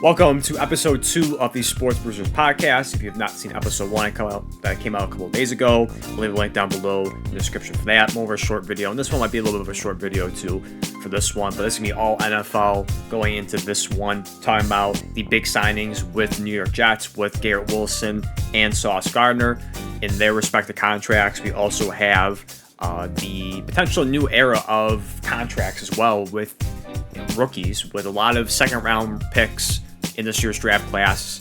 Welcome to episode 2 of the SportsBruiserz Podcast. If you have not seen episode 1 that came out a couple of days ago, I'll leave a link down below in the description for that. More of a short video, and this one might be a little bit of a short video too for this one, but this is going to be all NFL going into this one, talking about the big signings with the New York Jets, with Garrett Wilson and Sauce Gardner in their respective contracts. We also have the potential new era of contracts as well with rookies, with a lot of second-round picks in this year's draft class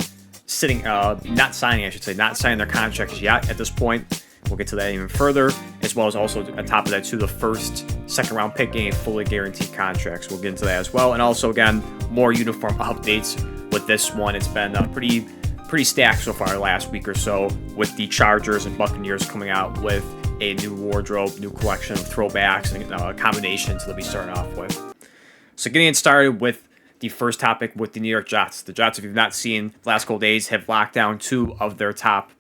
not signing their contracts yet at this point. We'll get to that even further, as well as also on top of that too, the first second-round pick getting fully guaranteed contracts. We'll get into that as well, and also again more uniform updates with this one. It's been pretty stacked so far the last week or so, with the Chargers and Buccaneers coming out with a new wardrobe, new collection of throwbacks and combinations they'll be starting off with. So getting it started with the first topic with the New York Jets. The Jets, if you've not seen the last couple days, have locked down 2 of their top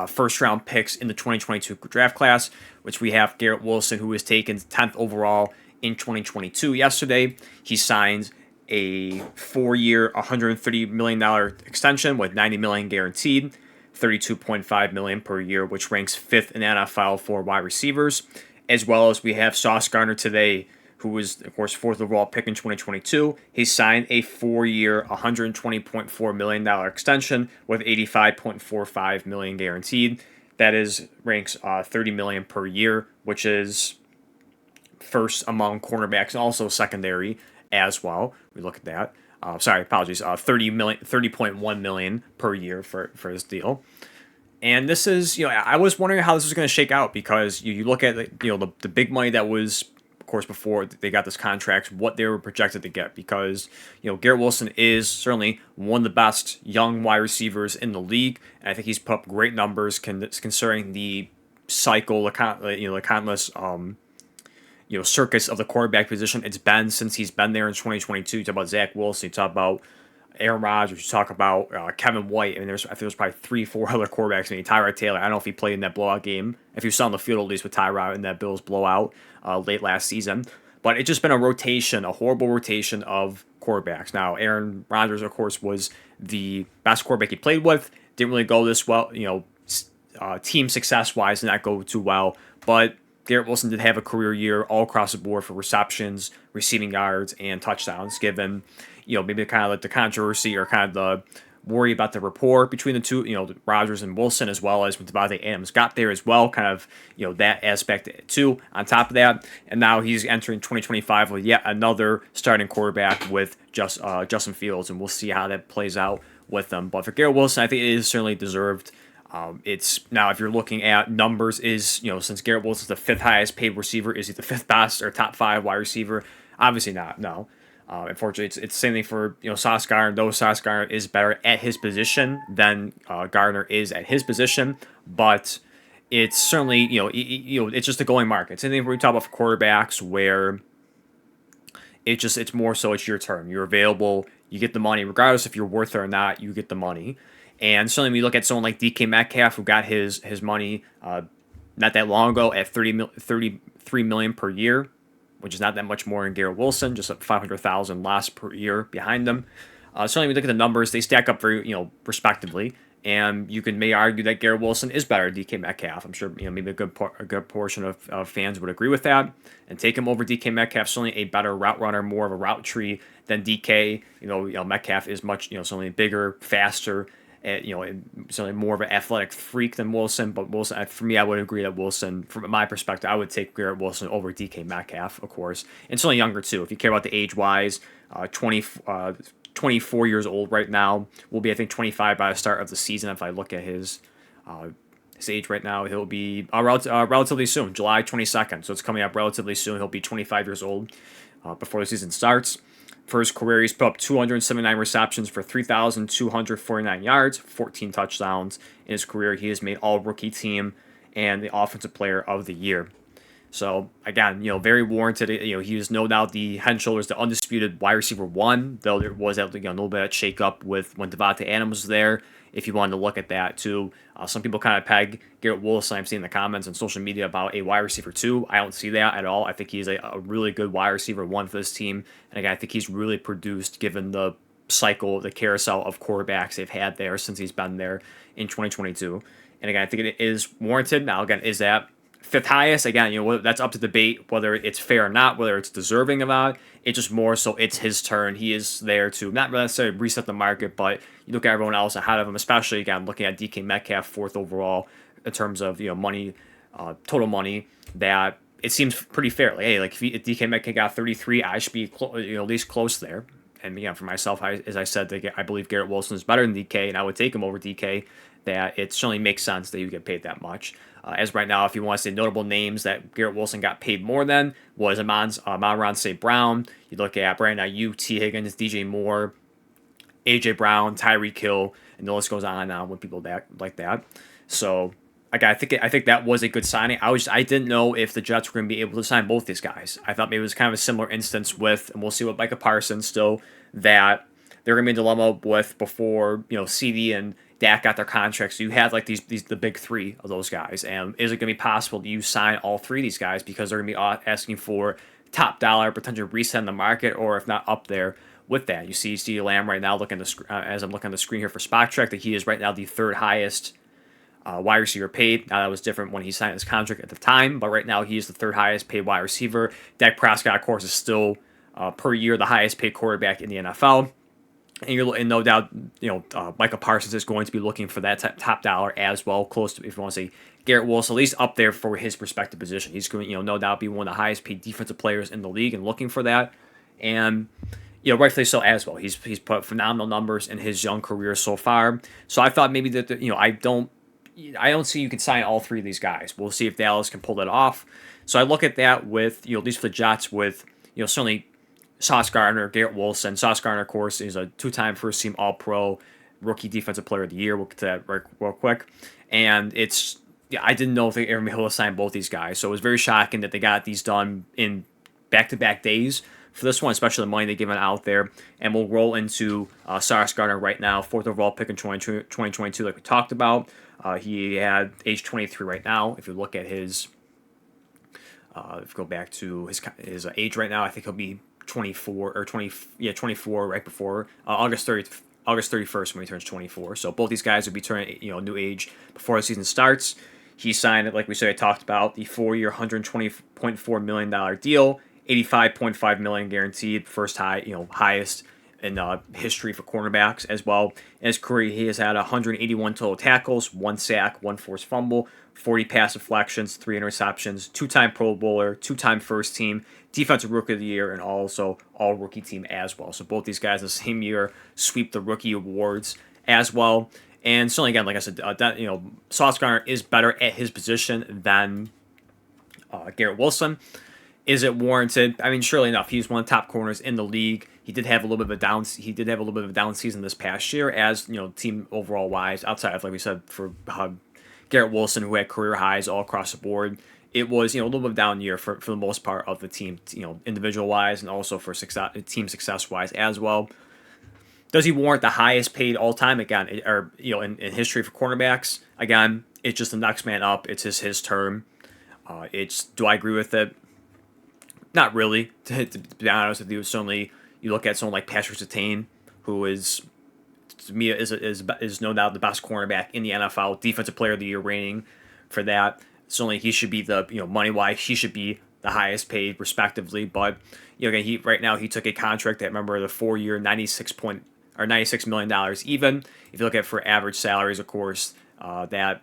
first-round picks in the 2022 draft class, which we have Garrett Wilson, who was taken 10th overall in 2022 yesterday. He signed a 4-year, $130 million extension with $90 million guaranteed, $32.5 million per year, which ranks 5th in the NFL for wide receivers, as well as we have Sauce Gardner today, who was, of course, 4th overall pick in 2022. He signed a 4-year, $120.4 million extension with $85.45 million guaranteed. That ranks $30 million per year, which is first among cornerbacks and also secondary as well. We look at that. $30.1 million per year for this deal. And this is, I was wondering how this was going to shake out, because you look at the big money that was, of course, before they got this contract, what they were projected to get, because Garrett Wilson is certainly one of the best young wide receivers in the league, and I think he's put up great numbers concerning the cycle, the countless circus of the quarterback position it's been since he's been there in 2022. You talk about Zach Wilson, you talk about Aaron Rodgers, you talk about Kevin White. I think there's probably 3-4 other quarterbacks. Maybe Tyrod Taylor. I don't know if he played in that blowout game, if he was on the field at least with Tyrod in that Bills blowout late last season. But it's just been a horrible rotation of quarterbacks. Now, Aaron Rodgers, of course, was the best quarterback he played with. Didn't really go this well, team success-wise, did not go too well. But Garrett Wilson did have a career year all across the board for receptions, receiving yards, and touchdowns, given maybe kind of like the controversy or kind of the worry about the rapport between the two, Rodgers and Wilson, as well as when Davante Adams got there as well, kind of, that aspect too on top of that. And now he's entering 2025 with yet another starting quarterback with Justin Fields, and we'll see how that plays out with them. But for Garrett Wilson, I think it is certainly deserved. It's now, if you're looking at numbers, since Garrett Wilson's the 5th highest paid receiver, is he the 5th best or top 5 wide receiver? Obviously not, no. Unfortunately, it's the same thing for Sauce Gardner. Though Sauce Gardner is better at his position than Gardner is at his position, but it's certainly it's just a going market. It's anything we talk about for quarterbacks, where it's more so it's your turn. You're available, you get the money, regardless if you're worth it or not. You get the money, and certainly we look at someone like DK Metcalf, who got his money not that long ago at $33 million per year, which is not that much more than Garrett Wilson, just $500,000 less per year behind them. Certainly, when you look at the numbers, they stack up very, respectively. And you may argue that Garrett Wilson is better than DK Metcalf. I'm sure, maybe a good portion of fans would agree with that and take him over DK Metcalf. Certainly a better route runner, more of a route tree than DK. Metcalf is much, certainly bigger, faster, certainly more of an athletic freak than Wilson. But Wilson, for me, I would agree that Wilson, from my perspective, I would take Garrett Wilson over DK Metcalf, of course. And certainly younger, too. If you care about the age-wise, 24 years old right now. Will be, I think, 25 by the start of the season. If I look at his age right now, he'll be relatively soon, July 22nd. So it's coming up relatively soon. He'll be 25 years old before the season starts. For his career, he's put up 279 receptions for 3,249 yards, 14 touchdowns. In his career, he has made all-rookie team and the Offensive Player of the Year. So, again, very warranted. He was no doubt the head and shoulders, the undisputed wide receiver 1, though there was a little bit of shake-up with when Davante Adams was there, if you wanted to look at that, too. Some people kind of peg Garrett Wilson, I've seen in the comments on social media, about a wide receiver 2. I don't see that at all. I think he's a really good wide receiver 1 for this team. And, again, I think he's really produced, given the cycle, the carousel of quarterbacks they've had there since he's been there in 2022. And again, I think it is warranted. Now, again, is that fifth highest? Again, that's up to debate whether it's fair or not, whether it's deserving of that. It's just more so it's his turn. He is there to not necessarily reset the market, but you look at everyone else ahead of him, especially, again, looking at DK Metcalf, fourth overall in terms of, money, total money, that it seems pretty fair. Like, hey, like if DK Metcalf got 33, I should be at least close there. And for myself, as I said, I believe Garrett Wilson is better than DK, and I would take him over DK. That it certainly makes sense that you get paid that much. As right now, if you want to say notable names that Garrett Wilson got paid more than, was Amon-Ra St. Brown. You look at Brandon Ayuk, T. Higgins, DJ Moore, AJ Brown, Tyreek Hill, and the list goes on and on with people like that. So I think that was a good signing. I didn't know if the Jets were going to be able to sign both these guys. I thought maybe it was kind of a similar instance with, and we'll see what Micah Parsons still, that they're going to be in a dilemma with before CD and Dak got their contracts. So you had like the big three of those guys, and is it going to be possible that you sign all three of these guys because they're going to be asking for top dollar, potential reset in the market, or if not up there with that? You see CeeDee Lamb right now as I'm looking on the screen here for Spot Track, that he is right now the third highest wide receiver paid. Now, that was different when he signed his contract at the time, but right now he is the third highest paid wide receiver. Dak Prescott, of course, is still per year the highest paid quarterback in the NFL. And no doubt, Micah Parsons is going to be looking for that top dollar as well, close to, if you want to say, Garrett Wilson, at least up there for his respective position. He's going to, no doubt, be one of the highest paid defensive players in the league and looking for that. And, rightfully so as well. He's put phenomenal numbers in his young career so far. So I thought maybe that, I don't see you can sign all three of these guys. We'll see if Dallas can pull that off. So I look at that with, at least for the Jets, with, certainly Sauce Gardner, Garrett Wilson. Sauce Gardner, of course, is a two-time first-team All-Pro, Rookie Defensive Player of the Year. We'll get to that real quick. And I didn't know if they ever be able to sign both these guys. So it was very shocking that they got these done in back-to-back days for this one, especially the money they've given out there. And we'll roll into Sauce Gardner right now, fourth overall pick in 2022, like we talked about. He had age 23 right now. If you look at his, if you go back to his age right now, I think he'll be 24 right before August 31st when he turns 24. So both these guys would be turning new age before the season starts. He signed, like we said, I talked about, the 4-year, $120.4 million deal, $85.5 million guaranteed, highest in history for cornerbacks as well. In his career, he has had 181 total tackles, 1 sack, 1 forced fumble, 40 pass deflections, 3 interceptions, 2-time Pro Bowler, 2-time first team, Defensive Rookie of the Year, and also All-Rookie team as well. So both these guys in the same year sweep the rookie awards as well. And certainly, again, like I said, Sauce Gardner is better at his position than Garrett Wilson. Is it warranted? I mean, surely enough, he's one of the top corners in the league. He did have a little bit of a down season this past year, as team overall wise. Outside of, like we said, for Garrett Wilson, who had career highs all across the board, it was a little bit of a down year for the most part of the team, individual wise and also for team success wise as well. Does he warrant the highest paid all time again, in history for cornerbacks? Again, it's just the next man up. It's his term. Do I agree with it? Not really, to be honest with you. Certainly, you look at someone like Patrick Surtain, who is, to me, is no doubt the best cornerback in the NFL, Defensive Player of the Year rating for that. Certainly, he should be the money-wise, he should be the highest paid, respectively. But again, right now he took a contract that, remember, the 4-year, $96 million even. If you look at for average salaries, of course, that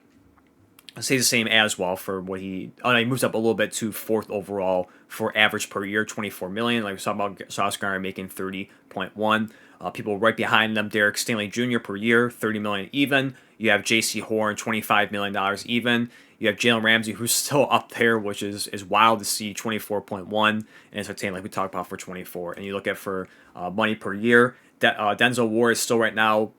stays the same as well for what he moves up a little bit to 4th overall for average per year, $24 million. Like we saw about Sauce Gardner making $30.1. People right behind them, Derek Stanley Jr. per year, $30 million even. You have J.C. Horn, $25 million even. You have Jalen Ramsey, who's still up there, which is wild to see, $24.1, and Entertain, like we talked about, for $24. And you look at for money per year, Denzel Ward is still right now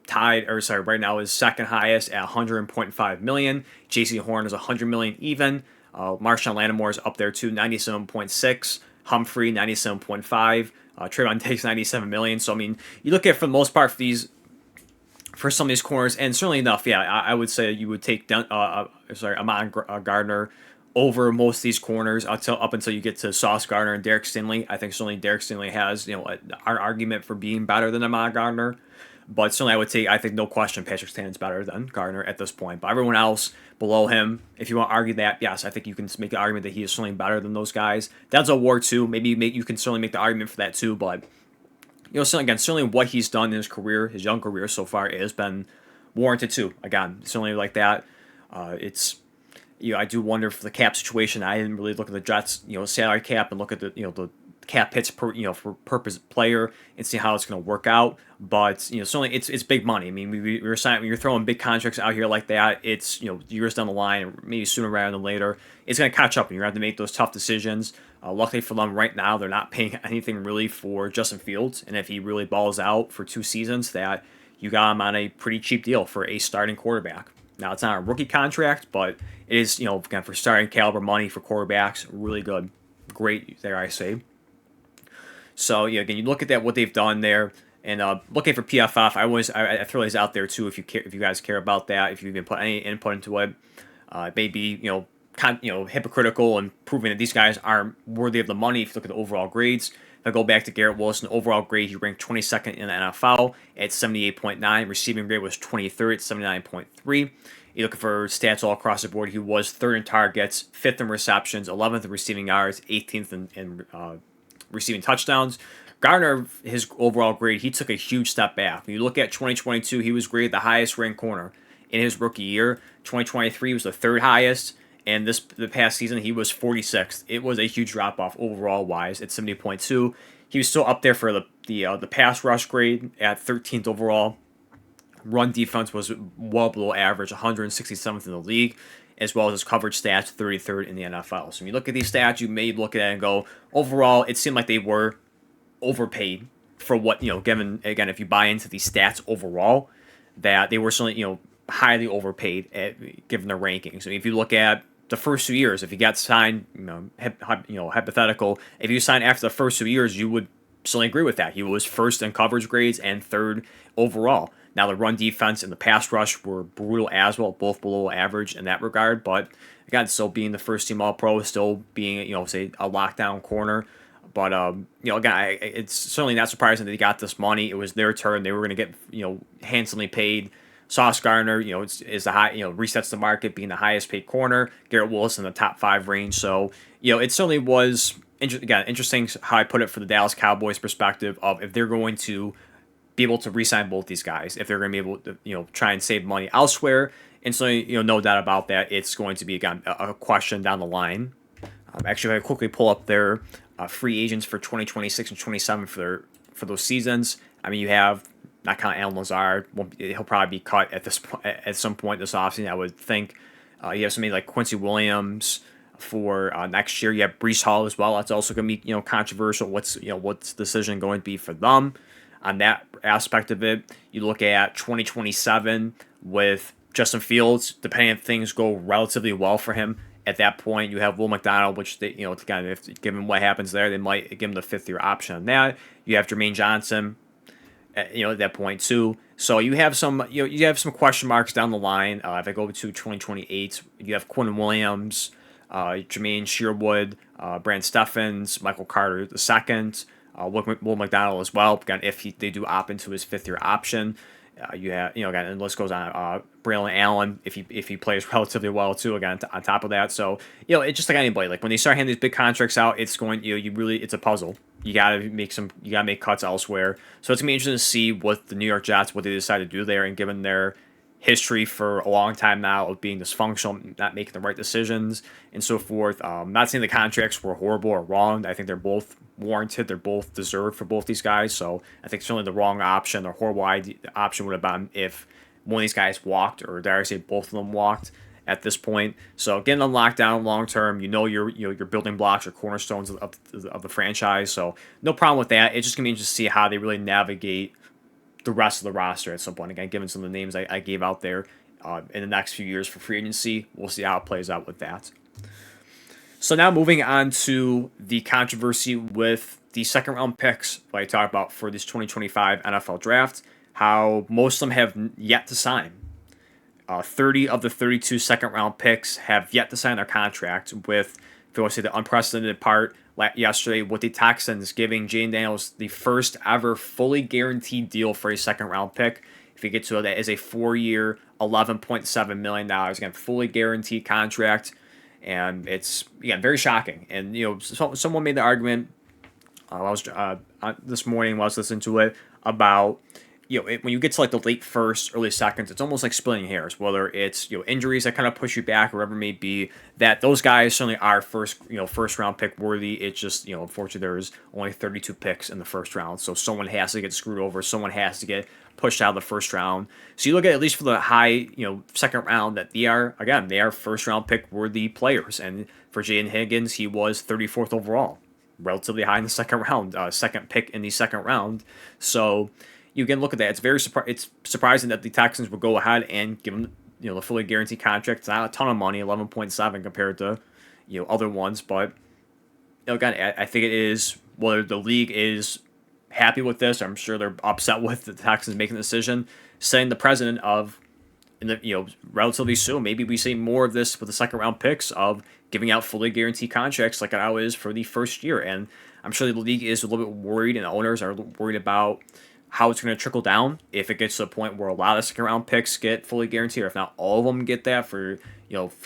is second highest at $100.5 million. J.C. Horn is $100 million even. Marshawn Lattimore is up there too, $97.6. Humphrey, $97.5. Trayvon Diggs, $97 million. So I mean, you look at, for the most part, for some of these corners, and certainly enough, I would say you would take Amon Gardner over most of these corners up until you get to Sauce Gardner and Derek Stingley. I think certainly Derek Stingley has an argument for being better than Ahmad Gardner, but certainly I think no question Patrick Stanton's better than Gardner at this point. But everyone else below him, if you want to argue that, yes, I think you can make the argument that he is certainly better than those guys. That's a war too. Maybe you can certainly make the argument for that too, but certainly what he's done in his career, his young career so far, it has been warranted too. Again, certainly like that. It's I do wonder for the cap situation. I didn't really look at the Jets, salary cap and look at the cap hits per for purpose player and see how it's going to work out. But certainly it's big money. I mean, we're signing, when you're throwing big contracts out here like that, it's years down the line, maybe sooner rather than later, it's going to catch up, and you're going to have to make those tough decisions. Luckily for them, right now they're not paying anything really for Justin Fields, and if he really balls out for 2 seasons, that you got him on a pretty cheap deal for a starting quarterback. Now it's not a rookie contract, but it is again for starting caliber money for quarterbacks, really good, great there I say. So again, you look at that what they've done there, and looking for PFF, I throw these out there too if you guys care about that, if you even put any input into it. Maybe hypocritical and proving that these guys aren't worthy of the money. If you look at the overall grades, if I go back to Garrett Wilson, overall grade he ranked 22nd in the NFL at 78.9. Receiving grade was 23rd at 79.3. You're looking for stats all across the board. He was 3rd in targets, 5th in receptions, 11th in receiving yards, 18th in receiving touchdowns. Gardner, his overall grade, he took a huge step back. When you look at 2022, he was graded the highest ranked corner in his rookie year. 2023 was the 3rd highest, and the past season he was 46th. It was a huge drop off overall wise at 70.2. He was still up there for the pass rush grade at 13th overall. Run defense was well below average, 167th in the league, as well as his coverage stats, 33rd in the NFL. So when you look at these stats, you may look at it and go, overall, it seemed like they were overpaid for what, given, again, if you buy into these stats overall, that they were certainly, highly overpaid given their rankings. I mean, if you look at the first 2 years, if you got signed, hypothetical, if you signed after the first 2 years, you would certainly agree with that. He was 1st in coverage grades and 3rd overall. Now, the run defense and the pass rush were brutal as well, both below average in that regard. But again, still being the first team All-Pro, still being, say, a lockdown corner. But, again, it's certainly not surprising that they got this money. It was their turn. They were going to get, handsomely paid. Sauce Gardner, is the high, resets the market, being the highest paid corner. Garrett Wilson in the top 5 range. So, it certainly was, interesting how I put it for the Dallas Cowboys perspective of if they're going to be able to re-sign both these guys, if they're going to be able to, try and save money elsewhere. And so, no doubt about that, it's going to be, again, a question down the line. Actually, if I quickly pull up their free agents for 2026 and 27 for those seasons. I mean, you have, not counting Alan Lazard, he'll probably be cut at some point this offseason, I would think. You have somebody like Quincy Williams for next year. You have Breece Hall as well. That's also going to be controversial. What's the decision going to be for them on that aspect of it? You look at 2027 with Justin Fields, depending if things go relatively well for him. At that point, you have Will McDonald, which they, kind of, given what happens there, they might give him the 5th-year option on that. You have Jermaine Johnson, at that point too. So you have some, you have some question marks down the line. If I go to 2028, you have Quinn Williams, Jermaine Sherwood, Brand Steffens, Michael Carter II, Will McDonald as well. Again, if they do opt into his 5th-year option. You have, again, and the list goes on. Braylon Allen, if he plays relatively well too, again, on top of that. So, it's just like anybody. Like when they start handing these big contracts out, it's going, it's a puzzle. You gotta make cuts elsewhere. So it's gonna be interesting to see what the New York Jets, what they decide to do there, and given their history for a long time now of being dysfunctional, not making the right decisions, and so forth. Not saying the contracts were horrible or wrong. I think they're both warranted. They're both deserved for both these guys. So I think certainly the wrong option, the horrible option would have been if one of these guys walked, or dare I say both of them walked at this point. So getting them locked down long term, your building blocks or cornerstones of the franchise. So no problem with that. It's just gonna be interesting to see how they really navigate the rest of the roster at some point. Again, given some of the names I gave out there in the next few years for free agency, we'll see how it plays out with that. So now moving on to the controversy with the 2nd-round picks that I talked about for this 2025 NFL draft, how most of them have yet to sign. 30 of the 32 second-round picks have yet to sign their contract with, if you want to say the unprecedented part, yesterday with the Texans giving Jayden Daniels the first ever fully guaranteed deal for a second-round pick. If you get to it, that is a 4-year, $11.7 million, again, fully guaranteed contract. And it's, again, very shocking. And, someone made the argument this morning while I was listening to it about, when you get to like the late first, early seconds, it's almost like splitting hairs. Whether it's injuries that kind of push you back, or whatever it may be, that those guys certainly are first round pick worthy. It's just unfortunately there's only 32 picks in the first round, so someone has to get screwed over. Someone has to get pushed out of the first round. So you look at least for the high second round, that they are first round pick worthy players. And for Jaden Higgins, he was 34th overall, relatively high in the second round, second pick in the second round. So you can look at that. It's surprising that the Texans would go ahead and give him the fully guaranteed contract. It's not a ton of money, 11.7 compared to other ones, but again, I think it is, whether the league is happy with this, I'm sure they're upset with the Texans making the decision, setting the precedent of, in the relatively soon, maybe we see more of this with the second round picks of giving out fully guaranteed contracts like it now is for the first year. And I'm sure the league is a little bit worried, and the owners are worried about how it's going to trickle down if it gets to a point where a lot of second round picks get fully guaranteed, or if not all of them get that for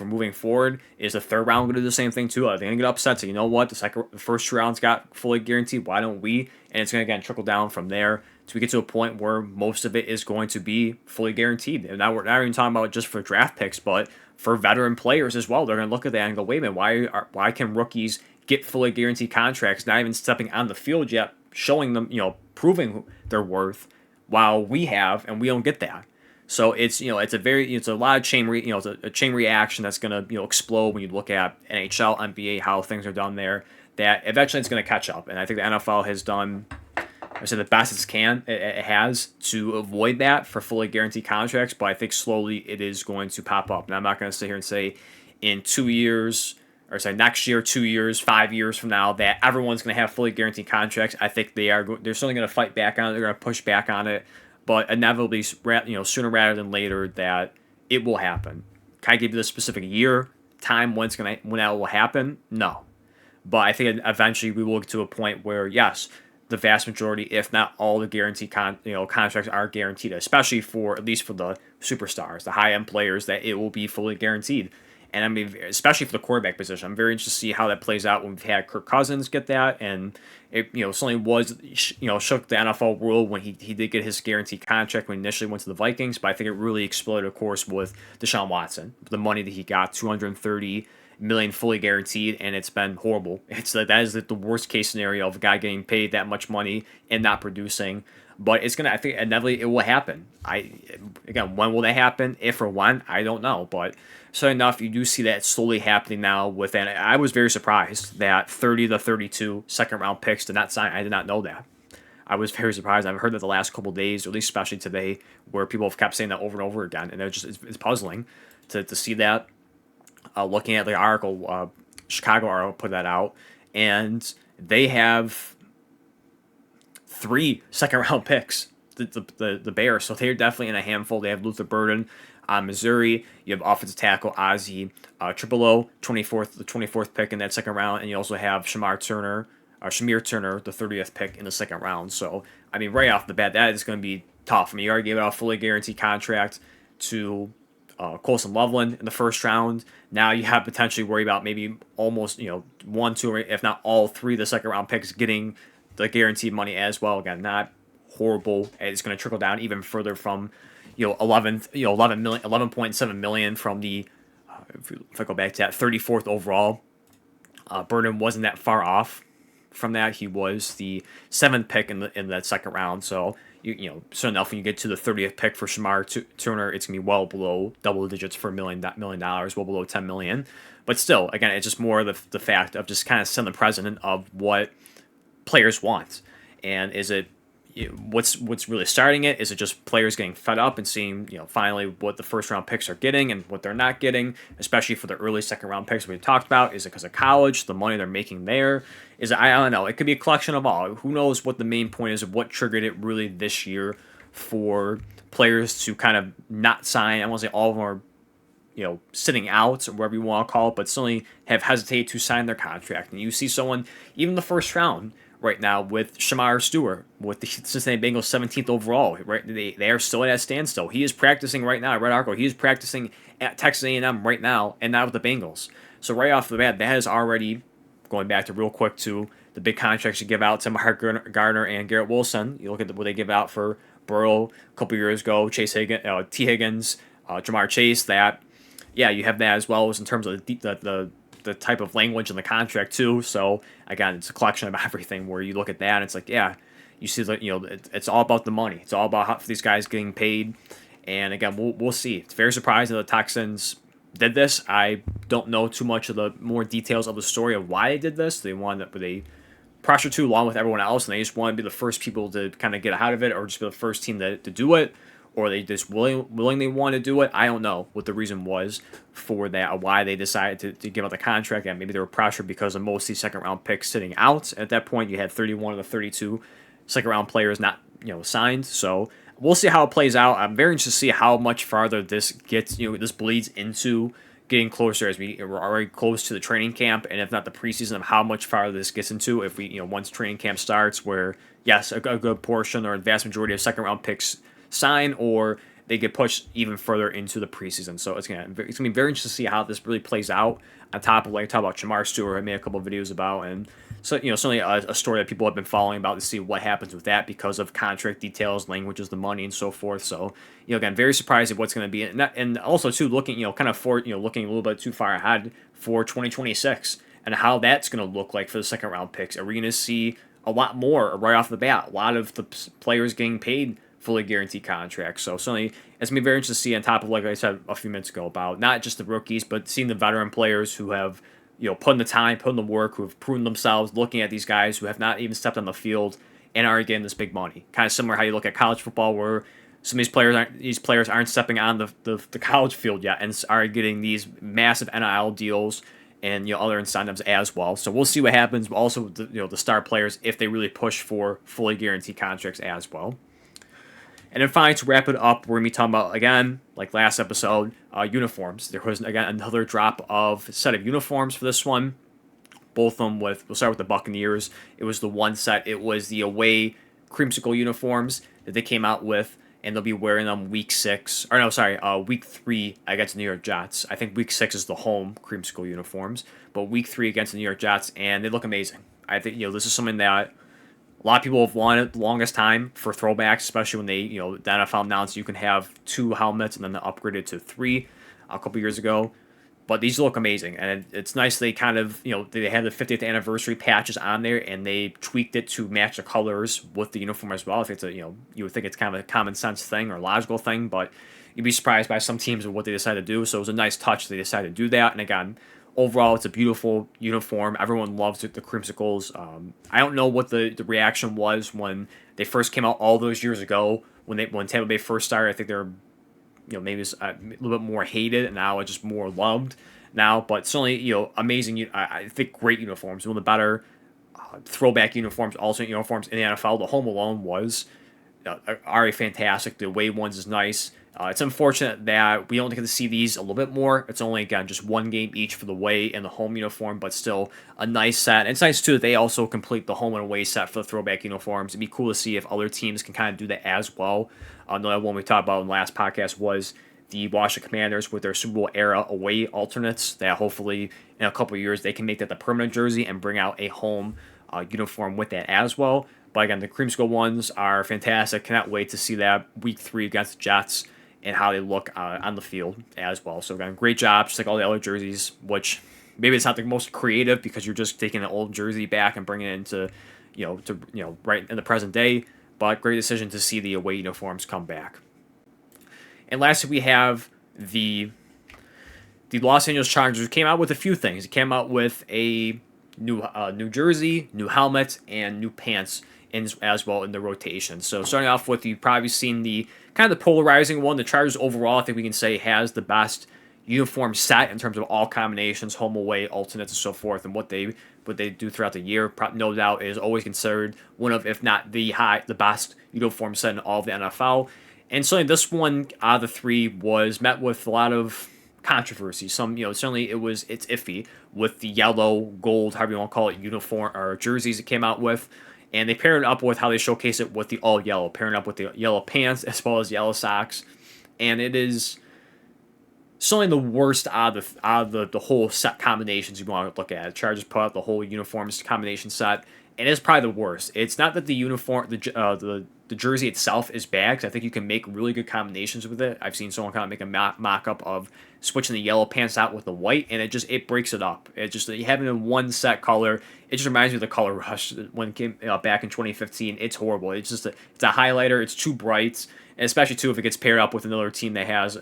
moving forward. Is the third round going to do the same thing too? Are they going to get upset? So the first two rounds got fully guaranteed. Why don't we? And it's going to again trickle down from there to we get to a point where most of it is going to be fully guaranteed. And now we're not even talking about just for draft picks, but for veteran players as well. They're going to look at that and go, wait a minute, why can rookies get fully guaranteed contracts, not even stepping on the field yet, showing them, proving their worth, while we have, and we don't get that. So it's it's a lot of chain it's a chain reaction that's gonna explode when you look at NHL, NBA, how things are done there. That eventually it's gonna catch up, and I think the NFL has done, I said, the best it has to avoid that for fully guaranteed contracts. But I think slowly it is going to pop up, and I'm not gonna sit here and say in 2 years, or say next year, 2 years, 5 years from now, that everyone's going to have fully guaranteed contracts. I think they're certainly going to fight back on it. They're going to push back on it, but inevitably, sooner rather than later, that it will happen. Can I give you the specific year, time when that will happen? No, but I think eventually we will get to a point where yes, the vast majority, if not all, the guaranteed contracts are guaranteed, especially for at least for the superstars, the high end players, that it will be fully guaranteed. And I mean, especially for the quarterback position, I'm very interested to see how that plays out when we've had Kirk Cousins get that. And it, certainly was, shook the NFL world when he did get his guaranteed contract when he initially went to the Vikings. But I think it really exploded, of course, with Deshaun Watson. The money that he got, $230 million fully guaranteed, and it's been horrible. That is the worst case scenario of a guy getting paid that much money and not producing. But I think inevitably it will happen. When will that happen? If or when, I don't know. But so enough, you do see that slowly happening now. And I was very surprised that 30 to 32 second round picks did not sign. I did not know that. I was very surprised. I've heard that the last couple of days, or at least especially today, where people have kept saying that over and over again, and it's puzzling to see that. Looking at the article, Chicago article put that out, and they have 3 second round picks, the Bears. So they're definitely in a handful. They have Luther Burden on Missouri. You have offensive tackle Ozzie Tripolo, the 24th pick in that second round, and you also have Shamir Turner, the 30th pick in the second round. So I mean, right off the bat, that is going to be tough. I mean, you already gave out a fully guaranteed contract to Colson Loveland in the first round. Now you have potentially worry about maybe almost 1, 2, or if not all 3 of the second round picks getting the guaranteed money as well. Again, not horrible. It's going to trickle down even further from 11.7 million from the if I go back to that 34th overall. Burden wasn't that far off from that. He was the 7th pick in that second round. So so enough when you get to the 30th pick for Shamir Turner, it's gonna be well below double digits for $1 million, well below $10 million. But still, again, it's just more of the fact of just kind of setting the precedent of what players want. And is it what's really starting it? Is it just players getting fed up and seeing finally what the first round picks are getting and what they're not getting, especially for the early second round picks we talked about? Is it because of college, the money they're making there? Is it, I don't know. It could be a collection of all. Who knows what the main point is of what triggered it really this year for players to kind of not sign. I won't say all of them are, sitting out or whatever you want to call it, but certainly have hesitated to sign their contract. And you see someone, even the first round right now with Shamar Stewart, with the Cincinnati Bengals 17th overall, right? They are still at a standstill. He is practicing right now. I read an article. He is practicing at Texas A&M right now, and not with the Bengals. So right off the bat, that is already, going back to real quick to the big contracts you give out to Mark Gardner and Garrett Wilson. You look at what they give out for Burrow a couple years ago, T. Higgins, Jamar Chase, you have that as well as in terms of the type of language in the contract too. So again, it's a collection of everything where you look at that and it's like, you see that, it's all about the money. It's all about how these guys getting paid. And again, we'll see. It's very surprising that the Texans did this. I don't know too much of the more details of the story of why they did this. They pressured too long with everyone else, and they just want to be the first people to kind of get ahead of it, or just be the first team to do it, or they just willingly want to do it. I don't know what the reason was for that, or why they decided to give out the contract. And maybe they were pressured because of most of these second-round picks sitting out. At that point, you had 31 of the 32 second-round players not signed. So we'll see how it plays out. I'm very interested to see how much farther this gets. This bleeds into getting closer as we're already close to the training camp, and if not the preseason, of how much farther this gets into. If we, once training camp starts, where yes, a good portion or a vast majority of second-round picks sign, or they get pushed even further into the preseason. So it's gonna be very interesting to see how this really plays out. On top of talk about Shamar Stewart, I made a couple of videos about, and so certainly a story that people have been following about to see what happens with that because of contract details, languages, the money, and so forth. So again, very surprised at what's going to be, and also too looking looking a little bit too far ahead for 2026 and how that's going to look like for the second round picks. Are we going to see a lot more right off the bat? A lot of the players getting paid fully guaranteed contracts. So certainly it's going to be very interesting to see, on top of, like I said a few minutes ago, about not just the rookies, but seeing the veteran players who have put in the time, put in the work, who have proven themselves, looking at these guys who have not even stepped on the field and are getting this big money. Kind of similar how you look at college football, where some of these players aren't stepping on the college field yet and are getting these massive NIL deals and other incentives as well. So we'll see what happens. But also the star players, if they really push for fully guaranteed contracts as well. And then finally, to wrap it up, we're going to be talking about, again, like last episode, uniforms. There was, again, another drop of set of uniforms for this one. Both of them we'll start with the Buccaneers. It was the one set. It was the away creamsicle uniforms that they came out with, and they'll be wearing them week 3 against the New York Jets. I think week 6 is the home creamsicle uniforms, but week 3 against the New York Jets, and they look amazing. I think, this is something that a lot of people have wanted the longest time for throwbacks, especially when they, the NFL announced you can have 2 helmets and then they upgraded to 3 a couple years ago. But these look amazing, and it's nice they kind of, they had the 50th anniversary patches on there, and they tweaked it to match the colors with the uniform as well. If it's you would think it's kind of a common sense thing or logical thing, but you'd be surprised by some teams of what they decide to do. So it was a nice touch they decided to do that, and again, overall, it's a beautiful uniform. Everyone loves it, the creamsicles. I don't know what the reaction was when they first came out all those years ago. When Tampa Bay first started, I think they were, maybe it's a little bit more hated, and now it's just more loved now. But certainly, amazing. I think great uniforms. One of the better throwback uniforms, alternate uniforms in the NFL. The home alone was already fantastic. The away ones is nice. It's unfortunate that we don't get to see these a little bit more. It's only, again, just one game each for the away and the home uniform, but still a nice set. And it's nice, too, that they also complete the home and away set for the throwback uniforms. It'd be cool to see if other teams can kind of do that as well. Another one we talked about in the last podcast was the Washington Commanders with their Super Bowl era away alternates, that hopefully in a couple of years they can make that the permanent jersey and bring out a home uniform with that as well. But again, the creamsicle ones are fantastic. Cannot wait to see that week 3 against the Jets and how they look on the field as well. So again, great job, just like all the other jerseys, which maybe it's not the most creative because you're just taking an old jersey back and bringing it into, right in the present day. But great decision to see the away uniforms come back. And lastly, we have the Los Angeles Chargers came out with a few things. It came out with a new jersey, new helmet, and new pants as well in the rotation. So starting off with, you've probably seen the kind of the polarizing one. The Chargers overall, I think we can say, has the best uniform set in terms of all combinations, home, away, alternates, and so forth, and what they do throughout the year. No doubt is always considered one of, if not the best uniform set in all of the NFL. And certainly this one out of the three was met with a lot of controversy. Some, certainly it's iffy with the yellow, gold, however you want to call it, uniform or jerseys it came out with. And they paired it up with how they showcase it with the all yellow, pairing up with the yellow pants as well as yellow socks. And it is certainly the worst out of the whole set combinations you want to look at. Chargers put out the whole uniforms combination set, and it's probably the worst. It's not that the uniform, the jersey itself is bad, because I think you can make really good combinations with it. I've seen someone kind of make a mock-up of switching the yellow pants out with the white, and it breaks it up. It just, having a one set color, it just reminds me of the color rush when it came back in 2015. It's horrible. It's just it's a highlighter. It's too bright, and especially too if it gets paired up with another team that has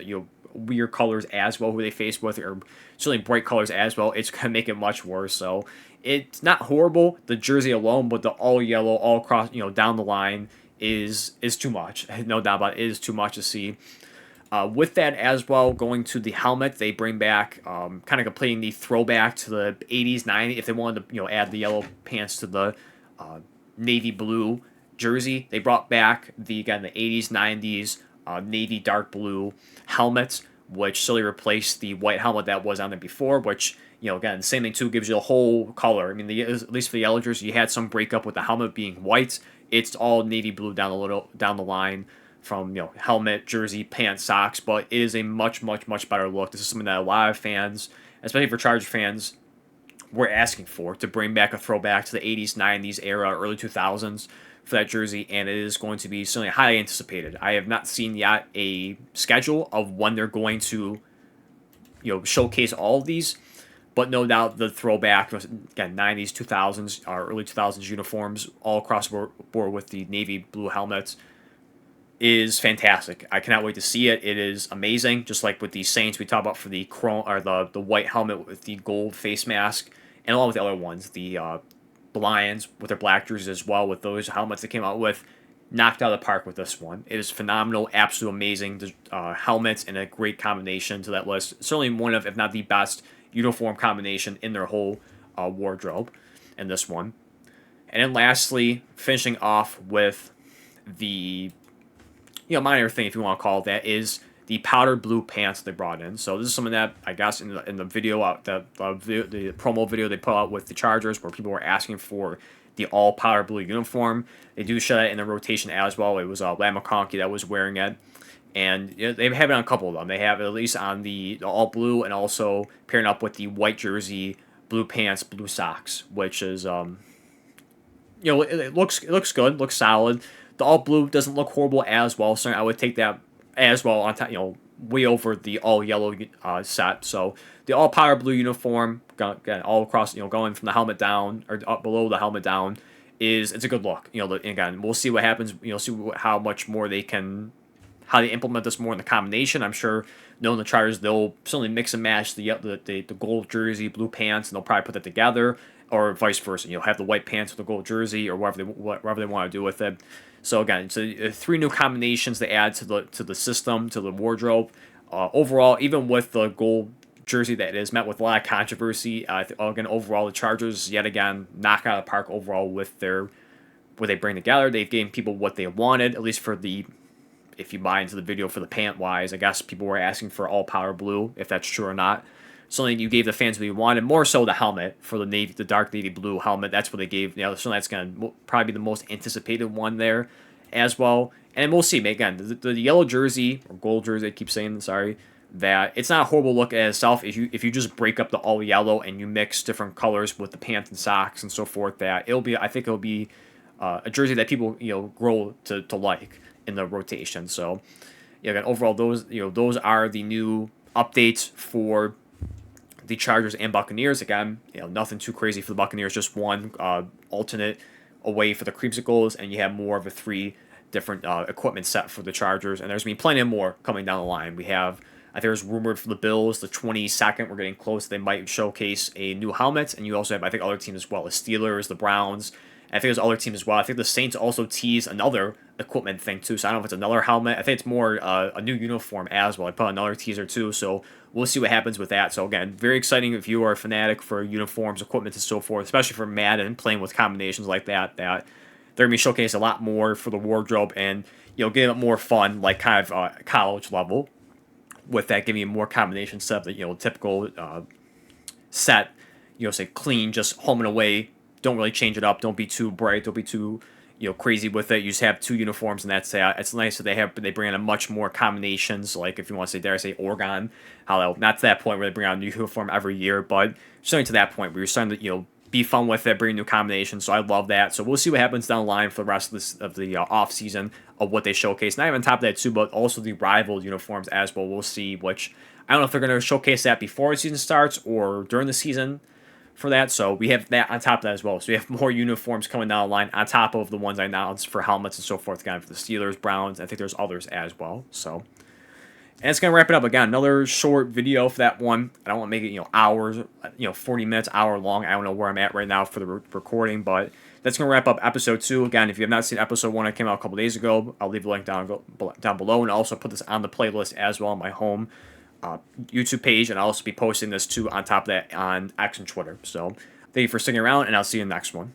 weird colors as well, who they face with, or certainly bright colors as well. It's gonna make it much worse. So it's not horrible, the jersey alone, but the all yellow all across down the line is too much. No doubt about it, is too much to see. With that as well, going to the helmet, they bring back kind of completing the throwback to the 80s, 90s. If they wanted to add the yellow pants to the navy blue jersey, they brought back the 80s, 90s navy dark blue helmet, which solely replaced the white helmet that was on there before, which, again, same thing too, gives you the whole color. I mean, at least for the yellow jersey, you had some breakup with the helmet being white. It's all navy blue down the line from helmet, jersey, pants, socks, but it is a much, much, much better look. This is something that a lot of fans, especially for Charger fans, were asking for, to bring back a throwback to the 80s, 90s era, early 2000s for that jersey, and it is going to be certainly highly anticipated. I have not seen yet a schedule of when they're going to showcase all of these, but no doubt the throwback, again, 90s, 2000s, or early 2000s uniforms all across the board with the navy blue helmets is fantastic. I cannot wait to see it. It is amazing, just like with the Saints we talked about for the chrome or the white helmet with the gold face mask, and along with the other ones, the Lions with their black jerseys as well, with those helmets they came out with, knocked out of the park with this one. It is phenomenal, absolute amazing helmets, and a great combination to that list. Certainly one of, if not the best, uniform combination in their whole wardrobe in this one. And then lastly, finishing off with the minor thing, if you want to call it that, is the powder blue pants they brought in. So this is something that I guess in the video the promo video they put out with the Chargers, where people were asking for the all powder blue uniform. They do show it in the rotation as well. It was Lam McConkey that was wearing it, and they have it on a couple of them. They have it at least on the all blue, and also pairing up with the white jersey, blue pants, blue socks, which is it looks good, looks solid. The all blue doesn't look horrible as well, so I would take that as well on top, way over the all yellow set. So the all powder blue uniform, again, all across, going from the helmet down or up below the helmet down, it's a good look. Again, we'll see what happens. How much more how they implement this more in the combination. I'm sure, knowing the Chargers, they'll certainly mix and match the gold jersey, blue pants, and they'll probably put that together, or vice versa. Have the white pants with the gold jersey, or whatever they want to do with it. So again, three new combinations they add to the system, to the wardrobe. Overall, even with the gold jersey that is met with a lot of controversy, again, overall the Chargers yet again knock out of the park overall with what they bring together. They've given people what they wanted, at least for if you buy into the video for the pant wise. I guess people were asking for all powder blue, if that's true or not. Something you gave the fans what you wanted, more so the helmet for the dark navy blue helmet. That's what they gave. So that's going to probably be the most anticipated one there as well. And we'll see. Again, the yellow jersey, or gold jersey, I keep saying, sorry, that it's not a horrible look at itself if you just break up the all yellow and you mix different colors with the pants and socks and so forth. That I think it'll be a jersey that people grow to like in the rotation. So again, overall, those are the new updates for the Chargers and Buccaneers. Again, nothing too crazy for the Buccaneers, just one alternate away for the creamsicles, and you have more of a 3 different equipment set for the Chargers, and there's been plenty more coming down the line. We have, I think there's rumored for the Bills, the 22nd, we're getting close, they might showcase a new helmet, and you also have, I think, other teams as well, the Steelers, the Browns, And I think there's other teams as well. I think the Saints also tease another equipment thing too. So I don't know if it's another helmet. I think it's more a new uniform as well. I put another teaser too. So we'll see what happens with that. So again, very exciting if you are a fanatic for uniforms, equipment, and so forth, especially for Madden, playing with combinations like that. That they're gonna be showcased a lot more for the wardrobe and getting it more fun, like kind of college level. With that, giving you more combination stuff that typical set, say clean, just home and away. Don't really change it up. Don't be too bright. Don't be too crazy with it. You just have 2 uniforms, and that's it. It's nice that they bring in a much more combinations. Like if you want to say, dare I say, Oregon, how not to that point where they bring out a new uniform every year, but starting to that point where you're starting to be fun with it, bring new combinations. So I love that. So we'll see what happens down the line for the rest of the off season of what they showcase. Not even on top of that too, but also the rival uniforms as well. We'll see. Which I don't know if they're going to showcase that before the season starts or during the season for that. So we have that on top of that as well. So we have more uniforms coming down the line on top of the ones I announced for helmets and so forth. Again, for the Steelers, Browns. I think there's others as well. So. And it's going to wrap it up. Again, another short video for that one. I don't want to make it, hours, 40 minutes, hour long. I don't know where I'm at right now for the recording, but that's going to wrap up episode 2. Again, if you have not seen episode 1, it came out a couple days ago. I'll leave the link down below, and I'll also put this on the playlist as well on my home YouTube page, and I'll also be posting this too on top of that on X and Twitter. So thank you for sticking around, and I'll see you in the next one.